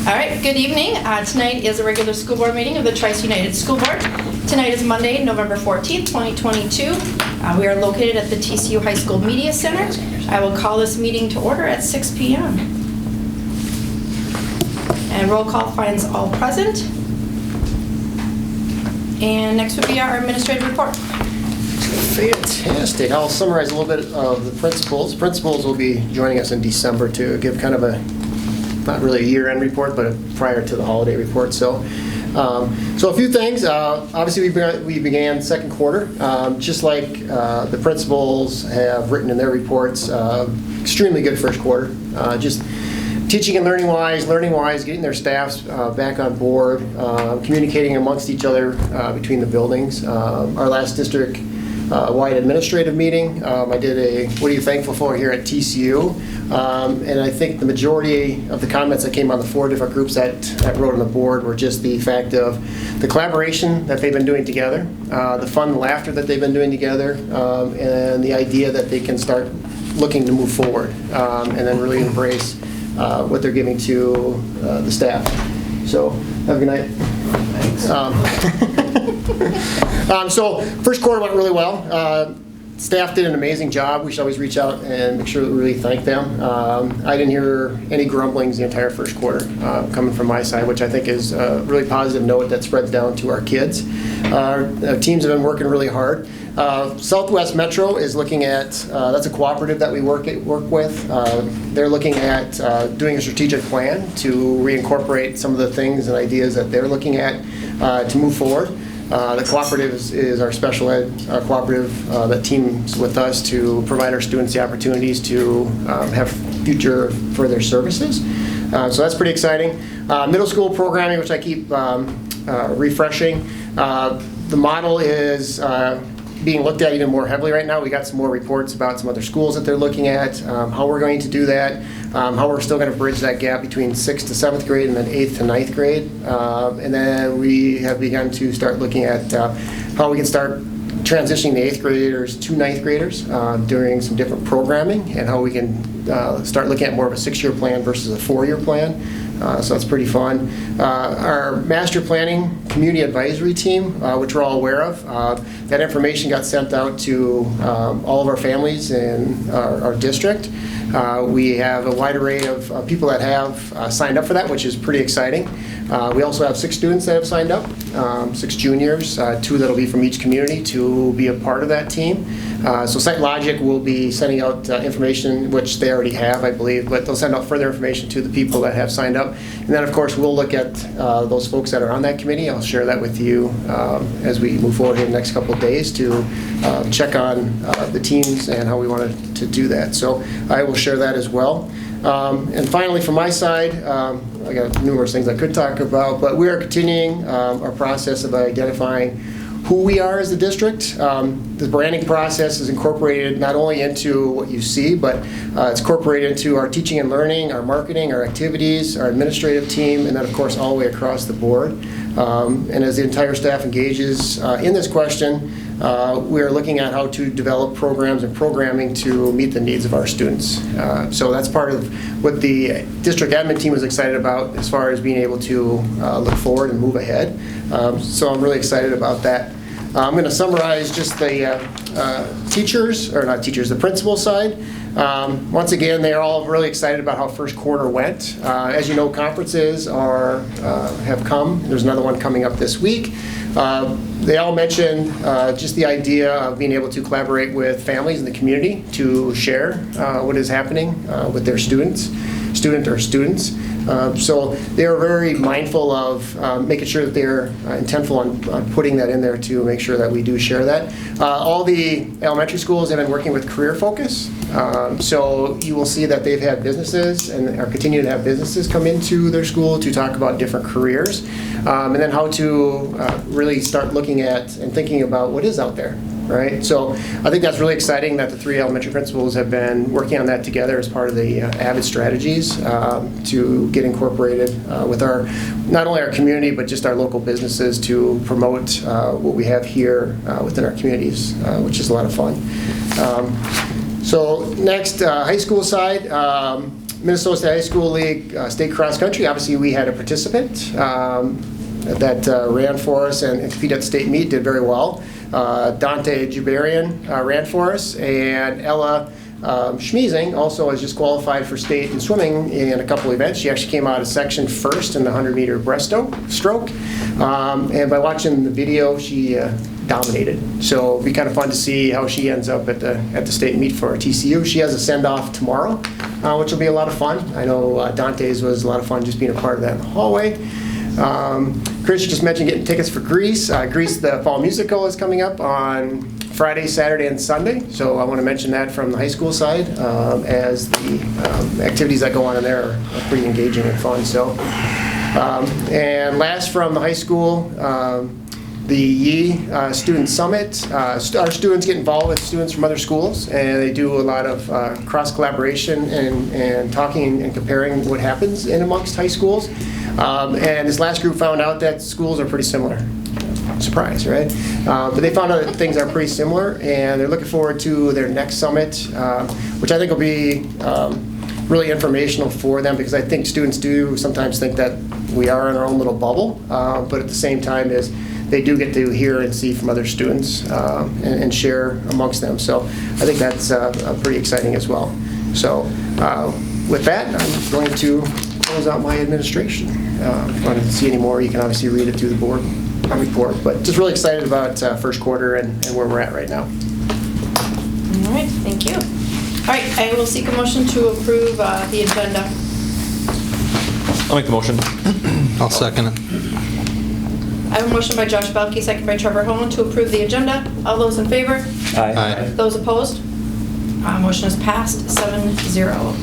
All right, good evening. Tonight is a regular school board meeting of the Trice United School Board. Tonight is Monday, November 14th, 2022. We are located at the TCU High School Media Center. I will call this meeting to order at 6 p.m. And roll call finds all present. And next would be our administrative report. Fantastic. I'll summarize a little bit of the principals. Principals will be joining us in December to give kind of a, not really a year-end report, but prior to the holiday report. So a few things. Obviously, we began second quarter. Just like the principals have written in their reports, extremely good first quarter. Just teaching and learning-wise, getting their staffs back on board, communicating amongst each other between the buildings. Our last district-wide administrative meeting, I did a "What are you thankful for" here at TCU, and I think the majority of the comments that came on the 4 different groups that wrote on the board were just the fact of the collaboration that they've been doing together, the fun and laughter that they've been doing together, and the idea that they can start looking to move forward and then really embrace what they're giving to the staff. So, have a good night. Thanks. So, first quarter went really well. Staff did an amazing job. We should always reach out and make sure that we really thank them. I didn't hear any grumblings the entire first quarter coming from my side, which I think is a really positive note that spreads down to our kids. Our teams have been working really hard. Southwest Metro is looking at, that's a cooperative that we work with. They're looking at doing a strategic plan to reincorporate some of the things and ideas that they're looking at to move forward. The cooperative is our special ed cooperative that teams with us to provide our students the opportunities to have future further services. So that's pretty exciting. Middle school programming, which I keep refreshing. The model is being looked at even more heavily right now. We got some more reports about some other schools that they're looking at, how we're going to do that, how we're still going to bridge that gap between 6th to 7th grade and then 8th to 9th grade. And then we have begun to start looking at how we can start transitioning the 8th graders to 9th graders during some different programming, and how we can start looking at more of a 6-year plan versus a 4-year plan. So that's pretty fun. Our master planning community advisory team, which we're all aware of, that information got sent out to all of our families in our district. We have a wide array of people that have signed up for that, which is pretty exciting. We also have 6 students that have signed up, 6 juniors, 2 that'll be from each community to be a part of that team. So SiteLogic will be sending out information, which they already have, I believe, but they'll send out further information to the people that have signed up. And then, of course, we'll look at those folks that are on that committee. I'll share that with you as we move forward in the next couple of days to check on the teams and how we want to do that. So I will share that as well. And finally, from my side, I got numerous things I could talk about, but we are continuing our process of identifying who we are as a district. The branding process is incorporated not only into what you see, but it's incorporated into our teaching and learning, our marketing, our activities, our administrative team, and then of course all the way across the board. And as the entire staff engages in this question, we are looking at how to develop programs and programming to meet the needs of our students. So that's part of what the district admin team was excited about as far as being able to look forward and move ahead. So I'm really excited about that. I'm going to summarize just the the principal side. Once again, they are all really excited about how first quarter went. As you know, conferences have come. There's another one coming up this week. They all mentioned just the idea of being able to collaborate with families in the community to share what is happening with their students. So they're very mindful of making sure that they're intentful on putting that in there to make sure that we do share that. All the elementary schools have been working with career focus. So you will see that they've had businesses and are continuing to have businesses come into their school to talk about different careers. And then how to really start looking at and thinking about what is out there. Right, so I think that's really exciting that the 3 elementary principals have been working on that together as part of the AVID strategies to get incorporated with not only our community but just our local businesses to promote what we have here within our communities, which is a lot of fun. So next, high school side. Minnesota State High School League State Cross Country, obviously we had a participant that ran for us and competed at the state meet, did very well. Dante Jubarian ran for us, and Ella Schmiesing also has just qualified for state in swimming in a couple events. She actually came out of section first in the 100-meter breaststroke. And by watching the video, she dominated. So it'll be kind of fun to see how she ends up at the state meet for TCU. She has a send-off tomorrow, which will be a lot of fun. I know Dante's was a lot of fun just being a part of that in the hallway. Chris just mentioned getting tickets for Grease. Grease, the fall musical, is coming up on Friday, Saturday, and Sunday. So I want to mention that from the high school side, as the activities that go on in there are pretty engaging and fun. So, and last from the high school, the Yee Student Summit. Our students get involved with students from other schools, and they do a lot of cross-collaboration and talking and comparing what happens in amongst high schools. And this last group found out that schools are pretty similar. Surprise, right? But they found out that things are pretty similar, and they're looking forward to their next summit, which I think will be really informational for them, because I think students do sometimes think that we are in our own little bubble, but at the same time they do get to hear and see from other students and share amongst them. So I think that's pretty exciting as well. So with that, I'm going to close out my administration. If you want to see any more, you can obviously read it through the board report. But just really excited about first quarter and where we're at right now. All right, thank you. All right, I will seek a motion to approve the agenda. I'll make the motion. I'll second it. I have a motion by Josh Belkey, second by Trevor Holman, to approve the agenda. All those in favor? Aye. Those opposed? Motion is passed 7-0.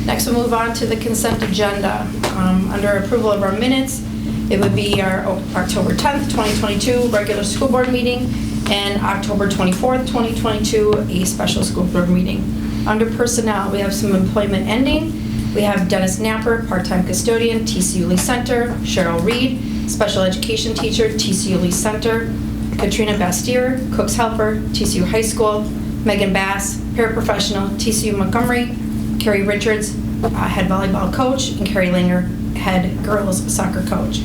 Next, we'll move on to the consent agenda. Under approval of our minutes, it would be our October 10th, 2022 regular school board meeting and October 24th, 2022 a special school board meeting. Under personnel, we have some employment ending. We have Dennis Napper, part-time custodian, TCU Lee Center; Cheryl Reed, special education teacher, TCU Lee Center; Katrina Bastier, cook's helper, TCU High School; Megan Bass, paraprofessional, TCU Montgomery; Carrie Richards, head volleyball coach; and Carrie Langer, head girls soccer coach.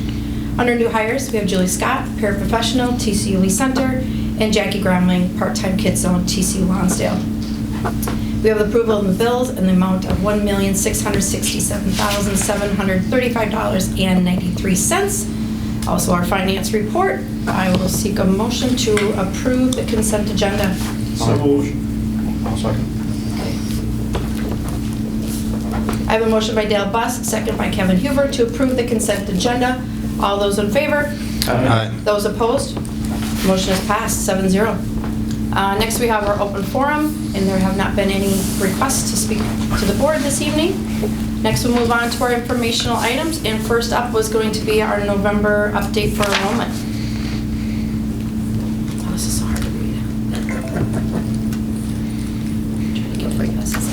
Under new hires, we have Julie Scott, paraprofessional, TCU Lee Center; and Jackie Gramling, part-time kids zone, TCU Lonsdale. We have the approval of the bills in the amount of $1,667,735.93. Also our finance report. I will seek a motion to approve the consent agenda. So moved. I'll second. I have a motion by Dale Buss, second by Kevin Huber, to approve the consent agenda. All those in favor? Aye. Those opposed? Motion is passed 7-0. Next, we have our open forum, and there have not been any requests to speak to the board this evening. Next, we'll move on to our informational items, and first up was going to be our November update for enrollment. Oh, this is so hard to read. Trying to get my glasses.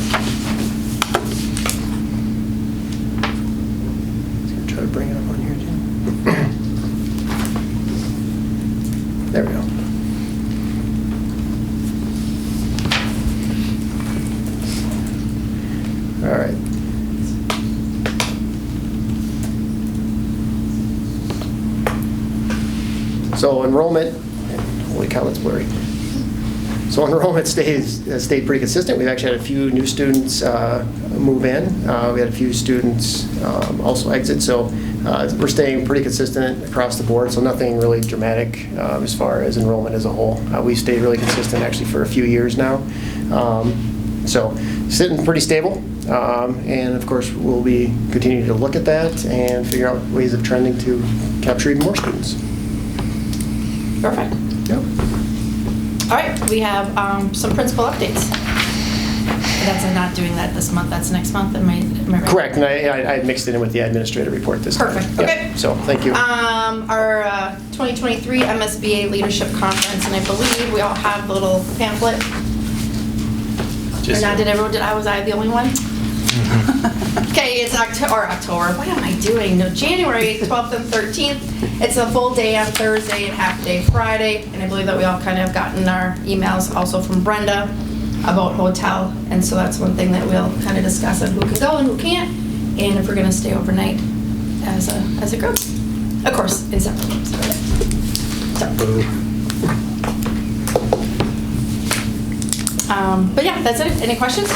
Try to bring it up on here, too. There we go. All right. So enrollment, holy cow, it's blurry. So enrollment stayed pretty consistent. We've actually had a few new students move in. We had a few students also exit. So we're staying pretty consistent across the board. So nothing really dramatic as far as enrollment as a whole. We've stayed really consistent actually for a few years now. So sitting pretty stable. And of course, we'll be continuing to look at that and figure out ways of trending to capture even more students. Perfect. Yep. All right, we have some principal updates. That's not doing that this month, that's next month, am I right? Correct, and I mixed it in with the administrative report this time. Perfect, Yep. okay. So, thank you. Our 2023 MSBA Leadership Conference, and I believe we all have the little pamphlet. Or not, was I the only one? Okay, it's October, what am I doing? No, January 12th and 13th. It's a full day on Thursday and half day Friday, and I believe that we all kind of have gotten our emails also from Brenda. about hotel, and so that's one thing that we'll kind of discuss on who can go and who can't, and if we're going to stay overnight as a group. Of course, in separate rooms. But yeah, that's it. Any questions?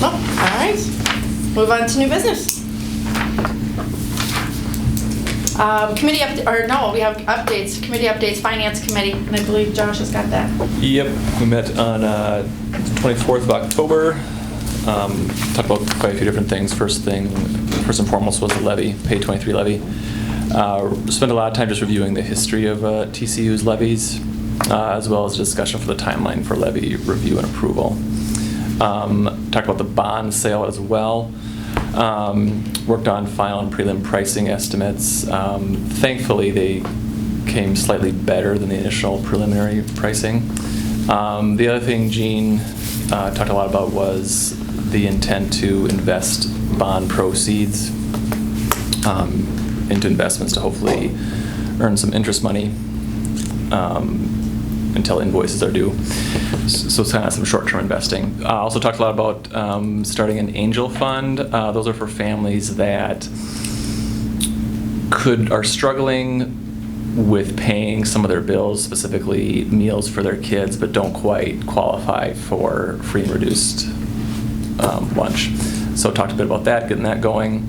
No? All right. Move on to new business. Committee we have updates. Committee updates, Finance Committee, and I believe Josh has got that. Yep, we met on 24th of October. Talked about quite a few different things. First and foremost was the levy, Pay 23 levy. Spent a lot of time just reviewing the history of TCU's levies, as well as a discussion for the timeline for levy review and approval. Talked about the bond sale as well. Worked on final and prelim pricing estimates. Thankfully, they came slightly better than the initial preliminary pricing. The other thing Jean talked a lot about was the intent to invest bond proceeds into investments to hopefully earn some interest money until invoices are due. So it's kind of some short-term investing. Also talked a lot about starting an angel fund. Those are for families that are struggling with paying some of their bills, specifically meals for their kids, but don't quite qualify for free and reduced lunch. So talked a bit about that, getting that going.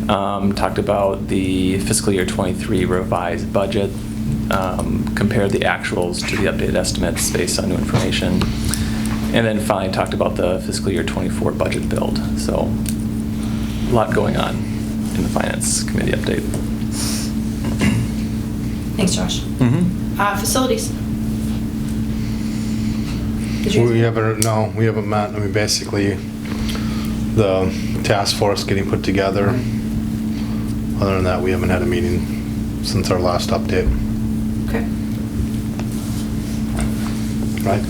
Talked about the fiscal year 23 revised budget. Compared the actuals to the updated estimates based on new information. And then finally talked about the fiscal year 24 budget build. So a lot going on in the Finance Committee update. Thanks, Josh. Facilities. We haven't met. I mean, basically, the task force getting put together. Other than that, we haven't had a meeting since our last update. Okay. Right?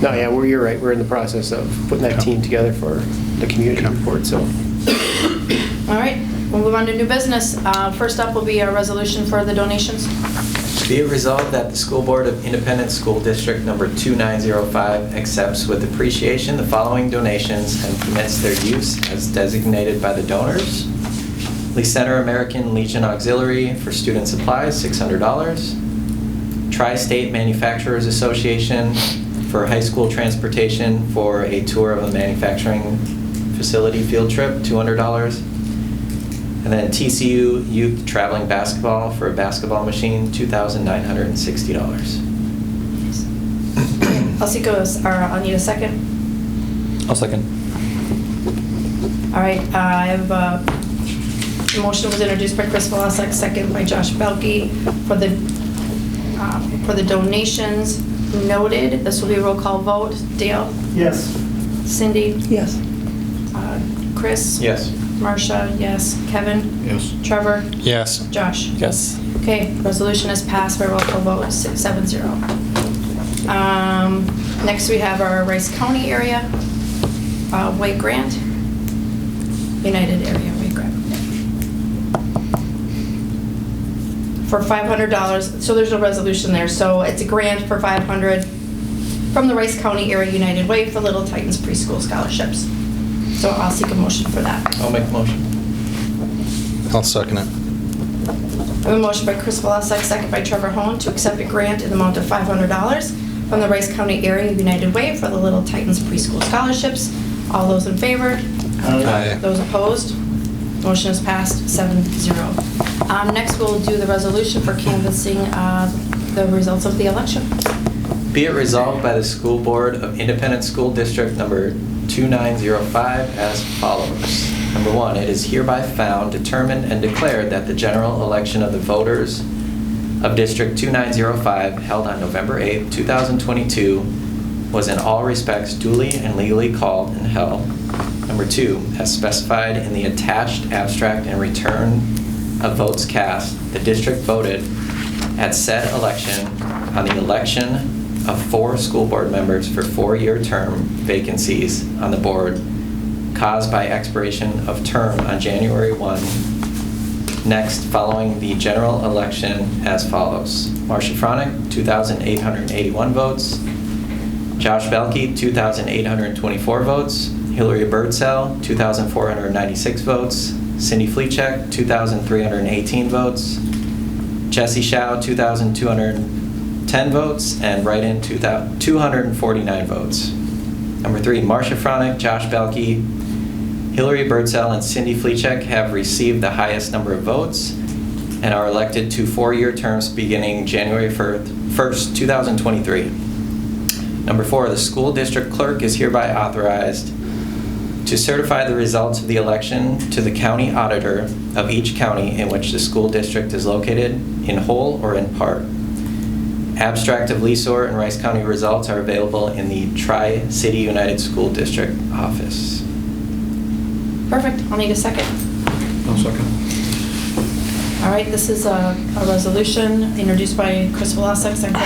No, yeah, you're right. We're in the process of putting that team together for the community report, so. All right, we'll move on to new business. First up will be a resolution for the donations. Be it resolved that the School Board of Independent School District number 2905 accepts with appreciation the following donations and permits their use as designated by the donors. Lee Center American Legion Auxiliary for student supplies, $600. Tri-State Manufacturers Association for high school transportation for a tour of a manufacturing facility field trip, $200. And then TCU Youth Traveling Basketball for a basketball machine, $2,960. I'll need a second. I'll second. All right, I have a motion was introduced by Chris Volasek, second by Josh Belke for the donations noted. This will be a roll call vote. Dale? Yes. Cindy? Yes. Chris? Yes. Marcia? Yes. Kevin? Yes. Trevor? Yes. Josh? Yes. Okay, resolution is passed by roll call vote 6-7-0. Next we have our Rice County area White Grant, United Area White Grant. For $500, so there's no resolution there, so it's a grant for $500 from the Rice County Area United Way for Little Titans preschool scholarships. So I'll seek a motion for that. I'll make the motion. I'll second it. I have a motion by Chris Volasek, second by Trevor Hone, to accept a grant in the amount of $500 from the Rice County Area United Way for the Little Titans preschool scholarships. All those in favor? Aye. Those opposed? Motion is passed 7-0. Next, we'll do the resolution for canvassing the results of the election. Be it resolved by the School Board of Independent School District number 2905 as follows. Number 1, it is hereby found, determined, and declared that the general election of the voters of District 2905 held on November 8, 2022 was in all respects duly and legally called and held. Number 2, as specified in the attached abstract and return of votes cast, the district voted at said election on the election of 4 school board members for 4-year term vacancies on the board caused by expiration of term on January 1, Next, following the general election as follows. Marcia Fronek, 2,881 votes. Josh Belke, 2,824 votes. Hillary Birdsell, 2,496 votes. Cindy Fleechek, 2,318 votes. Jesse Schau, 2,210 votes. And write-in, 249 votes. Number 3, Marcia Fronek, Josh Belke, Hillary Birdsell, and Cindy Fleechek have received the highest number of votes and are elected to 4-year terms beginning January 1st, 2023. Number 4, the school district clerk is hereby authorized to certify the results of the election to the county auditor of each county in which the school district is located, in whole or in part. Abstract of Leesore and Rice County results are available in the Tri-City United School District office. Perfect. I'll need a second. I'll second. All right, this is a resolution introduced by Chris Velasquez and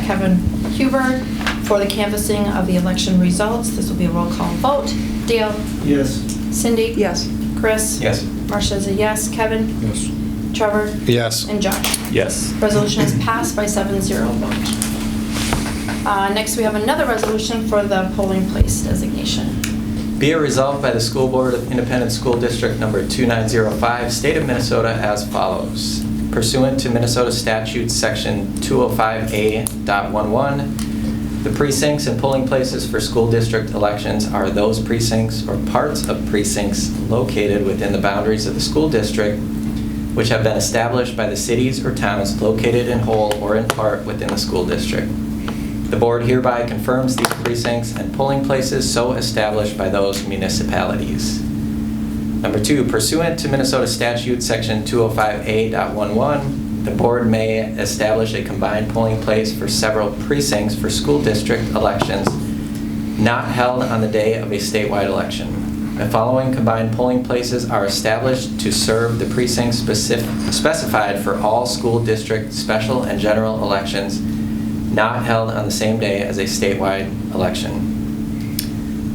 Kevin Huber for the canvassing of the election results. This will be a roll call vote. Dale? Yes. Cindy? Yes. Chris? Yes. Marcia's a yes. Kevin? Yes. Trevor? Yes. And Josh? Yes. Resolution is passed by 7-0 vote. Next, we have another resolution for the polling place designation. Be it resolved by the School Board of Independent School District number 2905, State of Minnesota as follows. Pursuant to Minnesota Statute Section 205A.11, the precincts and polling places for school district elections are those precincts or parts of precincts located within the boundaries of the school district which have been established by the cities or towns located in whole or in part within the school district. The board hereby confirms these precincts and polling places so established by those municipalities. Number 2, pursuant to Minnesota Statute Section 205A.11, the board may establish a combined polling place for several precincts for school district elections not held on the day of a statewide election. The following combined polling places are established to serve the precincts specified for all school district special and general elections not held on the same day as a statewide election.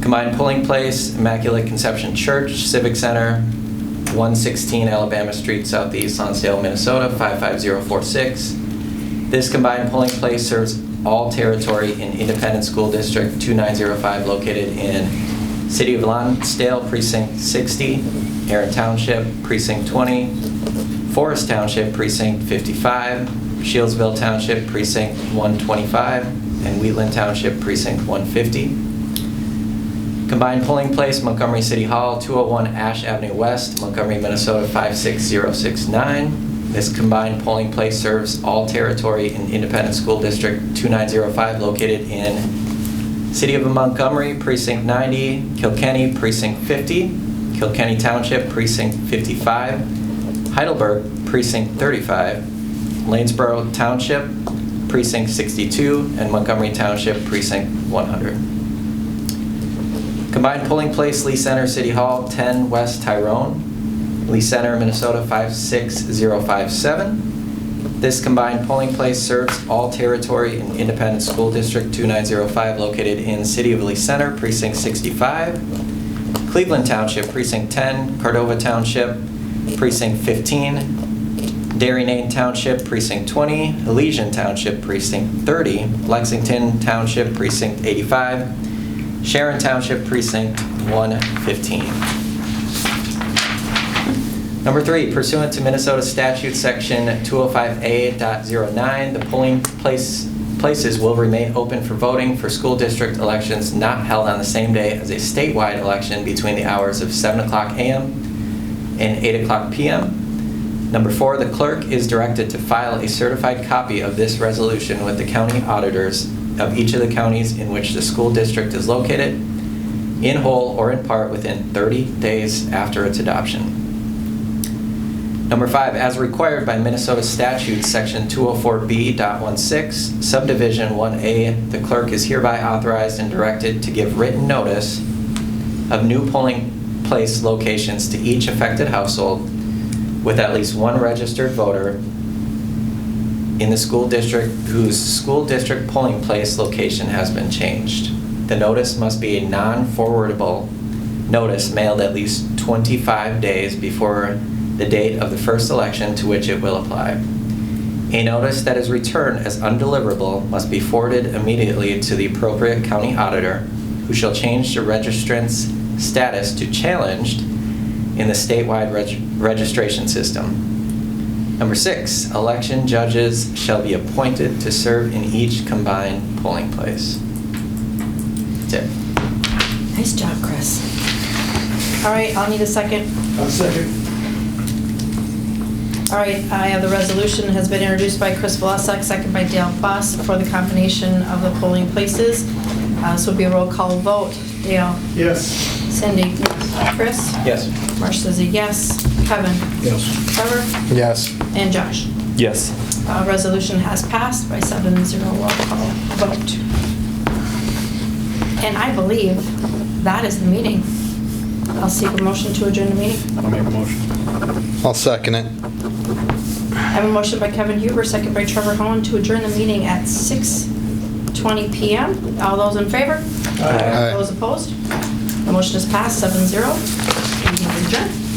Combined polling place, Immaculate Conception Church, Civic Center, 116 Alabama Street Southeast, Lonsdale, Minnesota, 55046. This combined polling place serves all territory in Independent School District 2905 located in City of Lonsdale, Precinct 60, Aaron Township, Precinct 20, Forest Township, Precinct 55, Shieldsville Township, Precinct 125, and Wheatland Township, Precinct 150. Combined polling place, Montgomery City Hall, 201 Ash Avenue West, Montgomery, Minnesota, 56069. This combined polling place serves all territory in Independent School District 2905 located in City of Montgomery, Precinct 90, Kilkenny, Precinct 50, Kilkenny Township, Precinct 55, Heidelberg, Precinct 35, Lanesboro Township, Precinct 62, and Montgomery Township, Precinct 100. Combined polling place, Lee Center City Hall, 10 West Tyrone, Lee Center, Minnesota, 56057. This combined polling place serves all territory in Independent School District 2905 located in City of Lee Center, Precinct 65, Cleveland Township, Precinct 10, Cordova Township, Precinct 15, Darien Township, Precinct 20, Elysian Township, Precinct 30, Lexington Township, Precinct 85, Sharon Township, Precinct 115. Number 3, pursuant to Minnesota Statute Section 205A.09, the polling places will remain open for voting for school district elections not held on the same day as a statewide election between the hours of 7 o'clock a.m. and 8 o'clock p.m. Number 4, the clerk is directed to file a certified copy of this resolution with the county auditors of each of the counties in which the school district is located, in whole or in part within 30 days after its adoption. Number 5, as required by Minnesota Statute Section 204B.16, Subdivision 1A, the clerk is hereby authorized and directed to give written notice of new polling place locations to each affected household with at least one registered voter in the school district whose school district polling place location has been changed. The notice must be a non-forwardable notice mailed at least 25 days before the date of the first election to which it will apply. A notice that is returned as undeliverable must be forwarded immediately to the appropriate county auditor, who shall change the registrant's status to challenged in the statewide registration system. Number 6, election judges shall be appointed to serve in each combined polling place. That's it. Nice job, Chris. All right, I'll need a second. Second. All right, the resolution has been introduced by Chris Vlasek, second by Dale Foss, for the combination of the polling places. This will be a roll call vote. Dale? Yes. Cindy? Chris? Yes. Marsh says a yes. Kevin? Yes. Trevor? Yes. And Josh? Yes. Resolution has passed by 7-0 roll call vote. And I believe that is the meeting. I'll seek a motion to adjourn the meeting. I'll make a motion. I'll second it. I have a motion by Kevin Huber, second by Trevor Hohen, to adjourn the meeting at 6:20 p.m. All those in favor? Aye. Those opposed? The motion is passed, 7-0. Meeting adjourned.